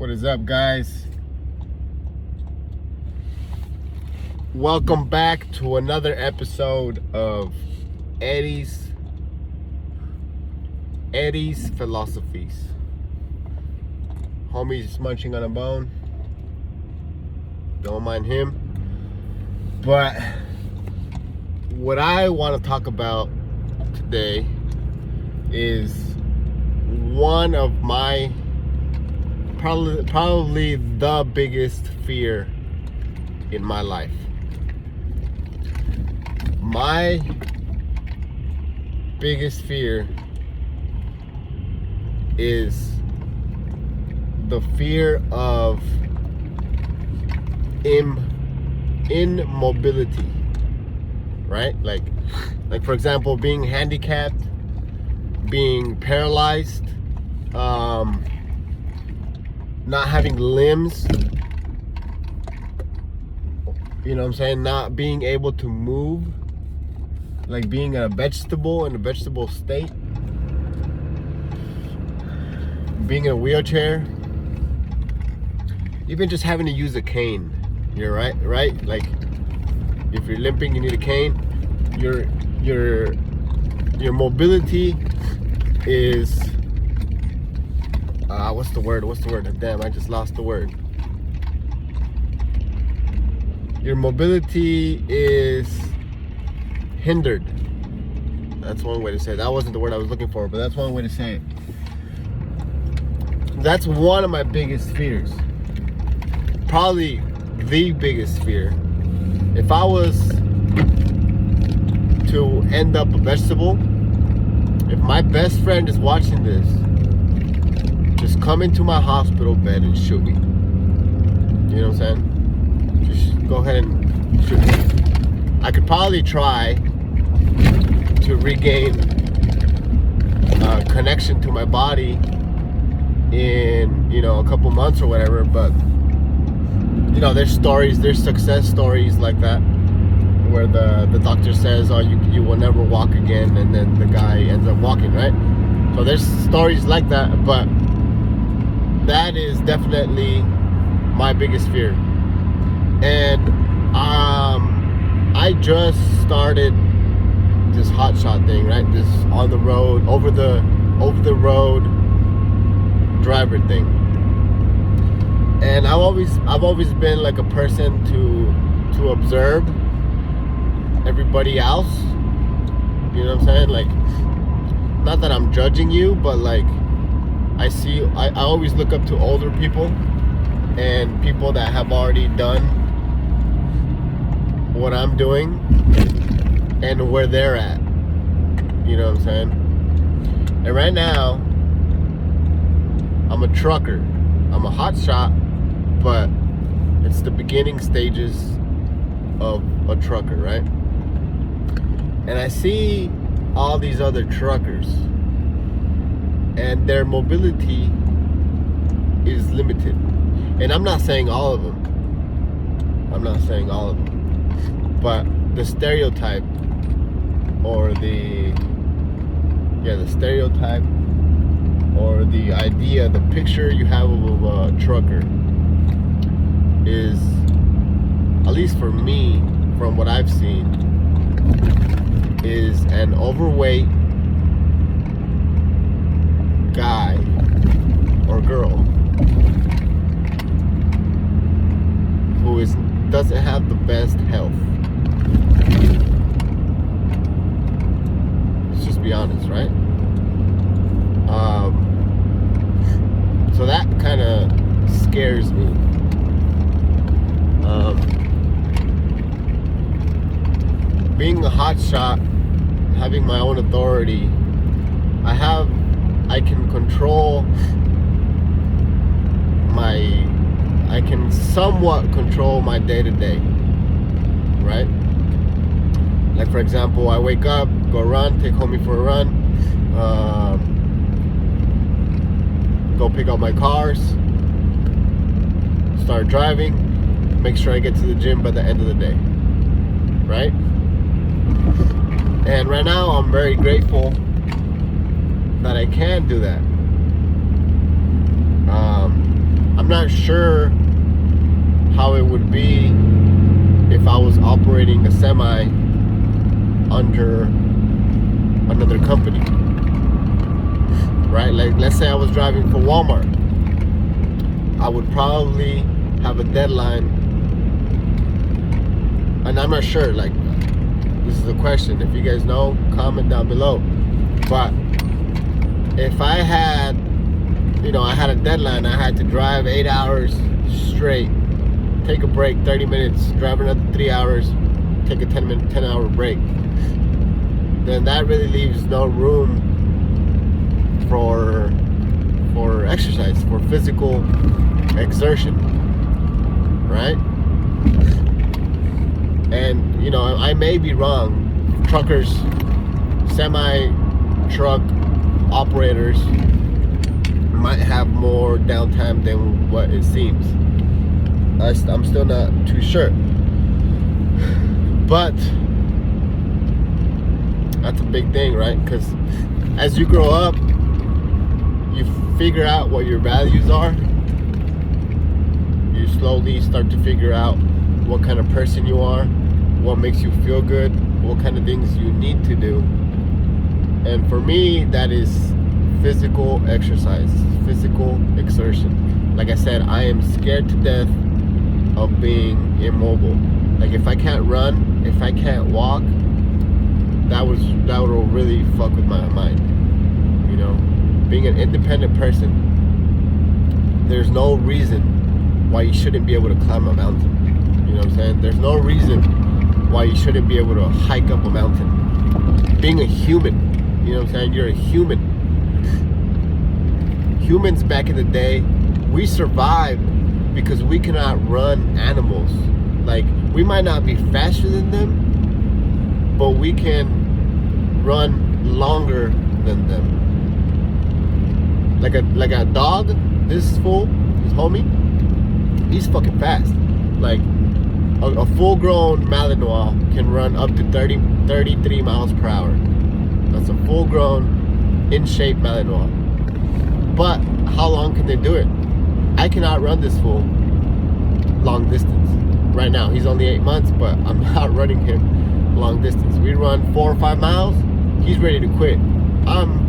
What is up, guys? Welcome back to another episode of Eddie's Philosophies. Homie's munching on a bone. Don't mind him. But what I want to talk about today is one of my probably the biggest fear in my life. My biggest fear is the fear of immobility, right? Like for example, being handicapped, being paralyzed, not having limbs, you know what I'm saying? Not being able to move, like being a vegetable in a vegetable state, being in a wheelchair, even just having to use a cane. You're right? Like if you're limping, you need a cane. Your mobility is what's the word? Damn, I just lost the word. Your mobility is hindered. That's one way to say it. That wasn't the word I was looking for, but that's one way to say it. That's one of my biggest fears. Probably the biggest fear. If I was to end up a vegetable, if my best friend is watching this, just come into my hospital bed and shoot me. You know what I'm saying? Just go ahead and shoot me. I could probably try to regain connection to my body in, a couple months or whatever, but there's success stories like that where the doctor says, oh, you will never walk again, and then the guy ends up walking, right? So there's stories like that, but that is definitely my biggest fear. And I just started this hotshot thing, right? This on the road, over the road driver thing. And I've always been like a person to observe everybody else. You know what I'm saying? Like, not that I'm judging you, but like I always look up to older people and people that have already done what I'm doing and where they're at. You know what I'm saying? And right now, I'm a trucker. I'm a hotshot, but it's the beginning stages of a trucker, right? And I see all these other truckers, and their mobility is limited. And I'm not saying all of them. But the stereotype, or the stereotype, or the idea, the picture you have of a trucker is, at least for me, from what I've seen, is an overweight guy or girl who doesn't have the best health. Let's just be honest, right? So that kind of scares me. Being a hotshot, having my own authority, I can control I can somewhat control my day-to-day, right? Like for example, I wake up, go run, take homie for a run, go pick up my cars, start driving, make sure I get to the gym by the end of the day, right? And right now I'm very grateful that I can do that. I'm not sure how it would be if I was operating a semi under another company, right? Like, let's say I was driving for Walmart. I would probably have a deadline, and I'm not sure, like, this is a question. If you guys know, comment down below. But if I had, I had a deadline, I had to drive 8 hours straight, take a break, 30 minutes, drive another 3 hours, take a 10 hour break, then that really leaves no room for exercise, for physical exertion, right? And I may be wrong. Truckers, semi-truck operators might have more downtime than what it seems. I'm still not too sure, but that's a big thing, right? Because as you grow up, you figure out what your values are. You slowly start to figure out what kind of person you are, what makes you feel good, what kind of things you need to do. And for me, that is physical exercise, physical exertion. Like I said, I am scared to death of being immobile. Like, if I can't run, if I can't walk, that will really fuck with my mind. Being an independent person, there's no reason why you shouldn't be able to climb a mountain. You know what I'm saying? There's no reason why you shouldn't be able to hike up a mountain. Being a human, you know what I'm saying? You're a human. Humans back in the day, we survived because we cannot run animals. Like, we might not be faster than them, but we can run longer than them. Like a dog, this fool, this homie, he's fucking fast. Like, a full-grown Malinois can run up to 33 miles per hour. That's a full-grown, in-shape Malinois. But how long can they do it? I cannot run this fool long distance. Right now, he's only 8 months, but I'm not running him long distance. We run 4 or 5 miles, he's ready to quit. I'm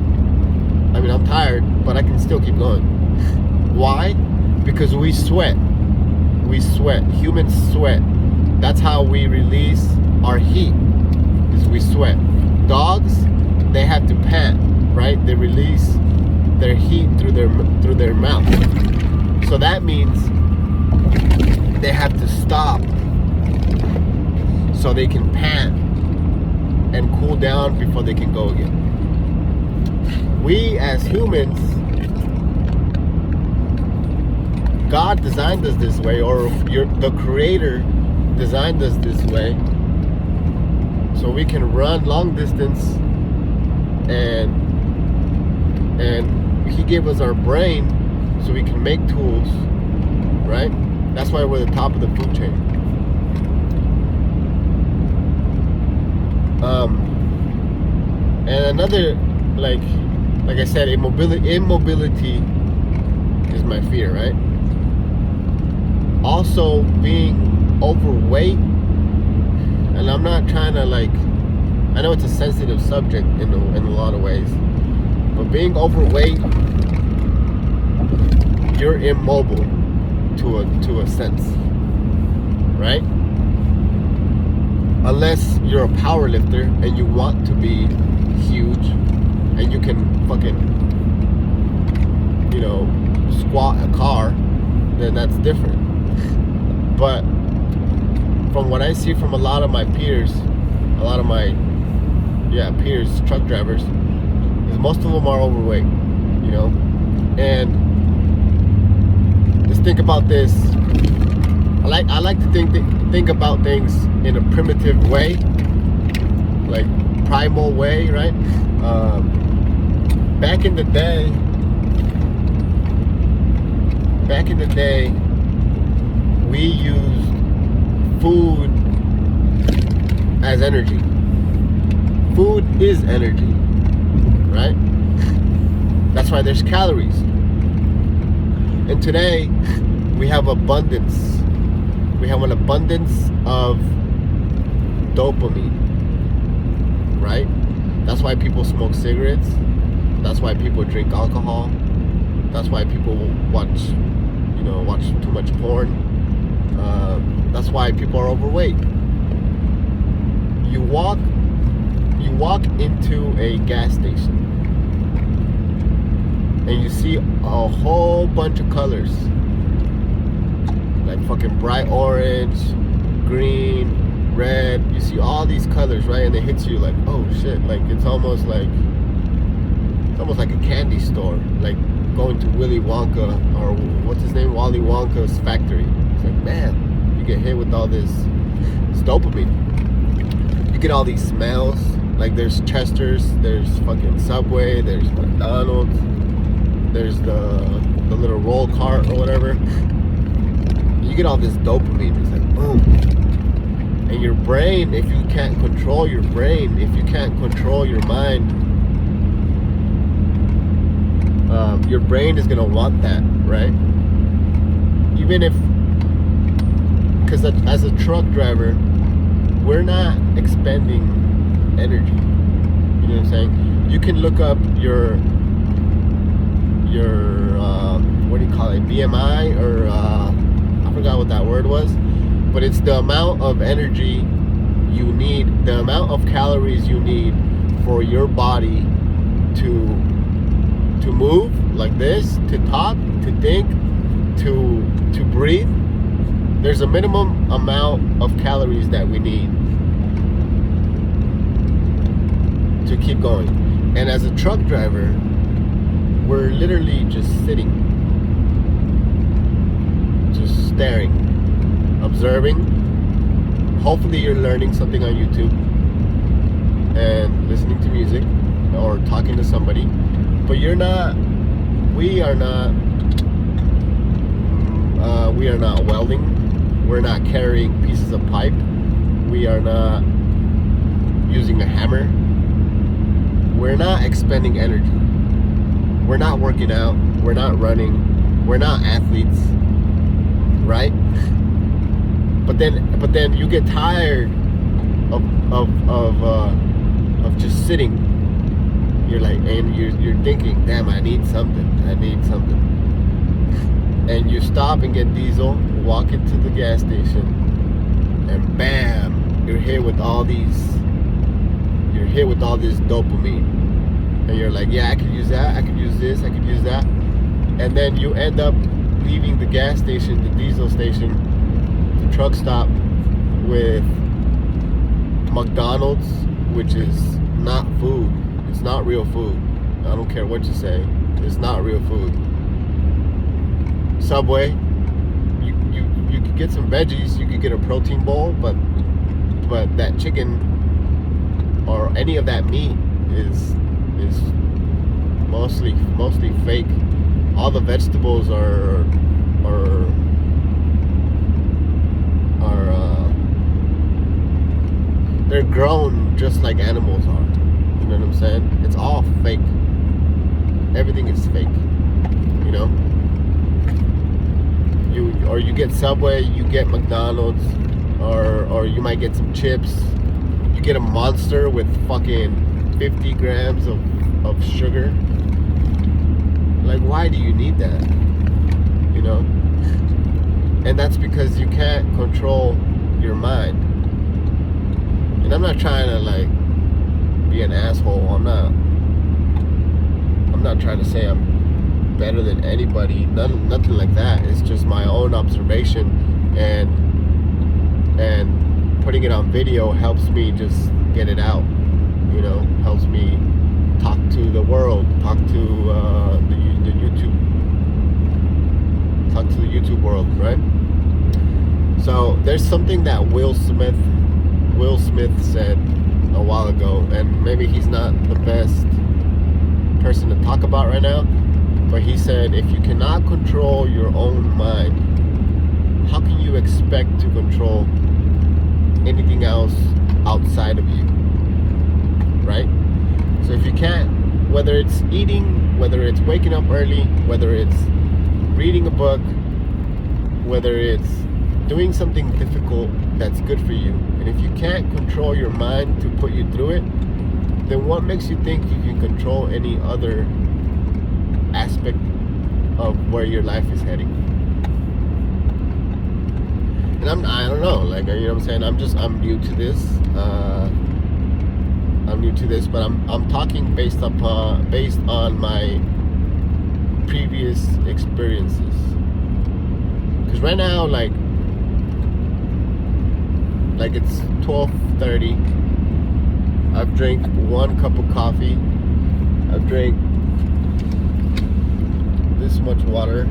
tired, but I can still keep going. Why? Because we sweat. We sweat. Humans sweat. That's how we release our heat, is we sweat. Dogs, they have to pant, right? They release their heat through their mouth. So that means they have to stop so they can pant and cool down before they can go again. We as humans, God designed us this way, or the Creator designed us this way, so we can run long distance, and He gave us our brain so we can make tools, right? That's why we're the top of the food chain. And another, like I said, immobility is my fear, right? Also, being overweight, and I'm not trying to, I know it's a sensitive subject in a lot of ways, but being overweight, you're immobile to a sense, right? Unless you're a power lifter and you want to be huge and you can fucking, squat a car, then that's different. But from what I see from a lot of my peers, peers, truck drivers, is most of them are overweight, and just think about this. I like to think about things in a primitive way, like primal way, right? Back in the day, we used food as energy. Food is energy, right? That's why there's calories. And today we have abundance. We have an abundance of dopamine, right? That's why people smoke cigarettes. That's why people drink alcohol. That's why people watch too much porn. That's why people are overweight. You walk into a gas station and you see a whole bunch of colors, like fucking bright orange, green, red. You see all these colors, right? And it hits you like, oh shit, like it's almost like a candy store, like going to Willy Wonka, or what's his name, Wally Wonka's factory. It's like, man, you get hit with all this dopamine. You get all these smells, like there's Chester's, there's fucking Subway, there's McDonald's, there's the little roll cart or whatever. You get all this dopamine. It's like boom. And your brain, if you can't control your brain, if you can't control your mind, your brain is gonna want that, right? Even if, because as a truck driver, we're not expending energy. You know what I'm saying? You can look up your what do you call it, BMI, or I forgot what that word was, but it's the amount of energy you need, the amount of calories you need for your body to move like this, to talk, to think, to breathe. There's a minimum amount of calories that we need to keep going. And as a truck driver, we're literally just sitting, just staring, observing. Hopefully you're learning something on YouTube and listening to music or talking to somebody, but we are not welding. We're not carrying pieces of pipe. We are not using a hammer. We're not expending energy. We're not working out. We're not running. We're not athletes, right? But then you get tired of just sitting. You're like, and you're thinking, damn, I need something. And you stop and get diesel, walk into the gas station, and bam, you're hit with all this dopamine. And you're like, yeah, I could use that, I could use this, I could use that. And then you end up leaving the gas station, the diesel station, the truck stop with McDonald's, which is not food. It's not real food. I don't care what you say. It's not real food. Subway, you could get some veggies, you could get a protein bowl, but that chicken or any of that meat is mostly fake. All the vegetables are they're grown just like animals are. You know what I'm saying? It's all fake. Everything is fake. You know? You get Subway, you get McDonald's, or you might get some chips. You get a Monster with fucking 50 grams of sugar. Like, why do you need that? You know? And that's because you can't control your mind. And I'm not trying to like be an asshole. I'm not trying to say I'm better than anybody. Nothing like that. It's just my own observation, and putting it on video helps me just get it out. You know, helps me talk to the world, talk to the YouTube world, right? So there's something that Will Smith said a while ago, and maybe he's not the best person to talk about right now, but he said, if you cannot control your own mind, how can you expect to control anything else outside of you, right? So if you can't, whether it's eating, whether it's waking up early, whether it's reading a book, whether it's doing something difficult that's good for you, and if you can't control your mind to put you through it, then what makes you think you can control any other aspect of where your life is heading? And I don't know, like, you know what I'm saying? I'm new to this. But I'm talking based on my previous experiences. Because right now, like it's 12:30. I've drank 1 cup of coffee. I've drank this much water,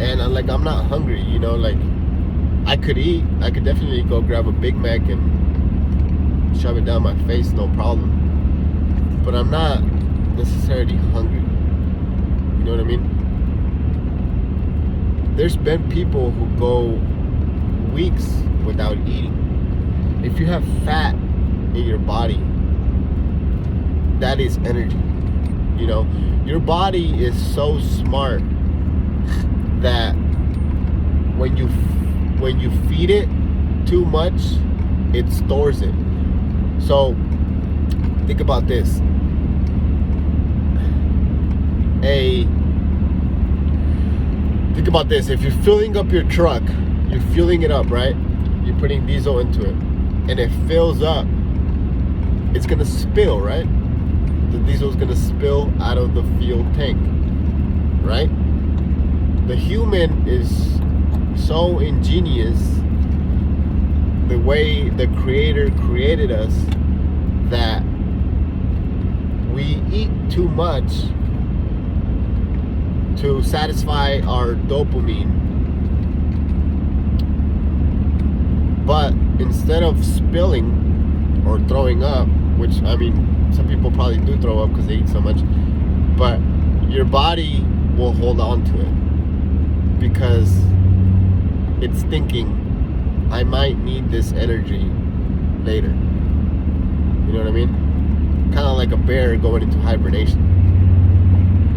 and I'm not hungry. You know, like I could eat. I could definitely go grab a Big Mac and shove it down my face, no problem. But I'm not necessarily hungry. You know what I mean? There's been people who go weeks without eating. If you have fat in your body, that is energy. You know, your body is so smart that when you feed it too much, it stores it. So think about this. Think about this. If you're filling up your truck, you're fueling it up, right? You're putting diesel into it, and it fills up. It's gonna spill, right? The diesel is gonna spill out of the fuel tank, right? The human is so ingenious, the way the Creator created us, that we eat too much to satisfy our dopamine. But instead of spilling or throwing up, which, I mean, some people probably do throw up because they eat so much, but your body will hold on to it because it's thinking, I might need this energy later. You know what I mean? Kind of like a bear going into hibernation.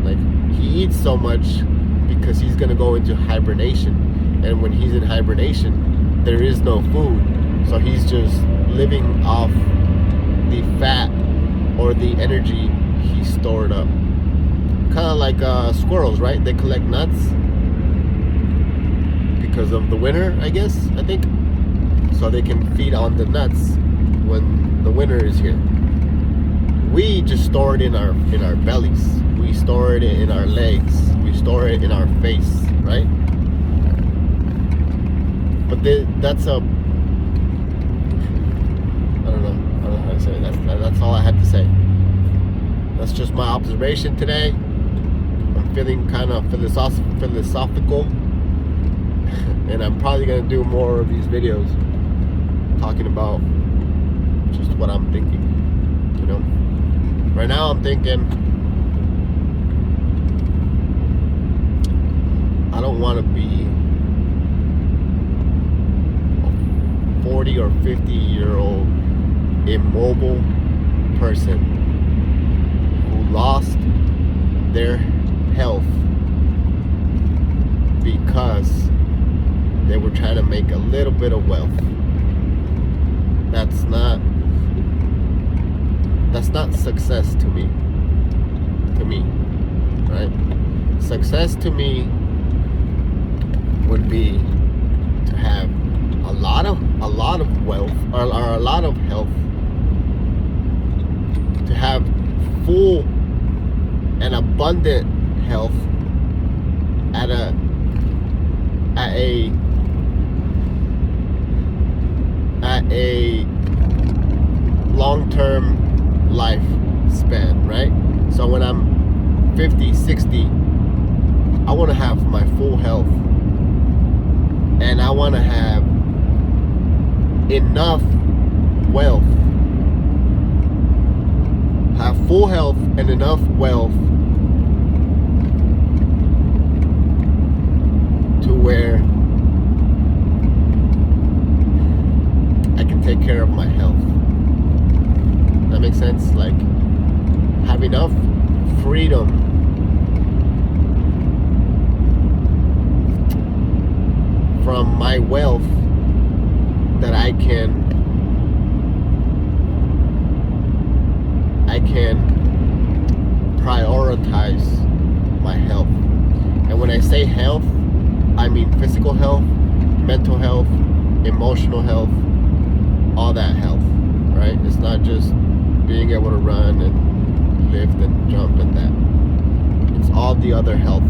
Like, he eats so much because he's gonna go into hibernation, and when he's in hibernation, there is no food, so he's just living off the fat or the energy he stored up. Kind of like squirrels, right? They collect nuts because of the winter, I think, so they can feed on the nuts when the winter is here. We just store it in our bellies. We store it in our legs. We store it in our face, right? But that's a, I don't know how to say it. That's all I had to say. That's just my observation today. I'm feeling kind of philosophical, and I'm probably gonna do more of these videos talking about just what I'm thinking. You know, right now I'm thinking I don't want to be 40 or 50-year-old immobile person who lost their health because they were trying to make a little bit of wealth. That's not success to me. Right? Success to me would be to have a lot of wealth or a lot of health, to have full and abundant health at a long-term lifespan, right? So when I'm 50, 60, I want to have my full health, and I want to have enough wealth, have full health and enough wealth to where I can take care of my health. That makes sense? Like, have enough freedom from my wealth that I can prioritize my health. And when I say health, I mean physical health, mental health, emotional health, all that health, right? It's not just being able to run and lift and jump and that. It's all the other health.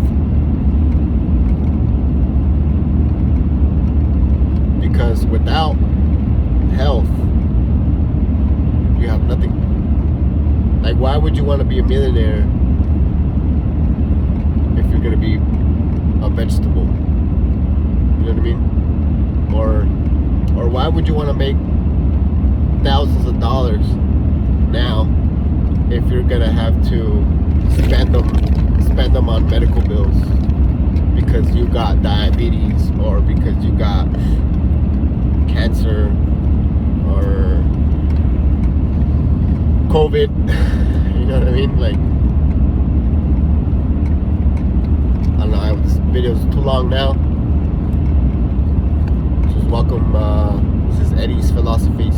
Because without health, you have nothing. Like, why would you want to be a millionaire if you're going to be a vegetable? You know what I mean? Or why would you want to make thousands of dollars now if you're going to have to spend them on medical bills because you got diabetes or because you got cancer or COVID? You know what I mean? Like, I don't know, this video is too long now. Just welcome, this is Eddie's Philosophies.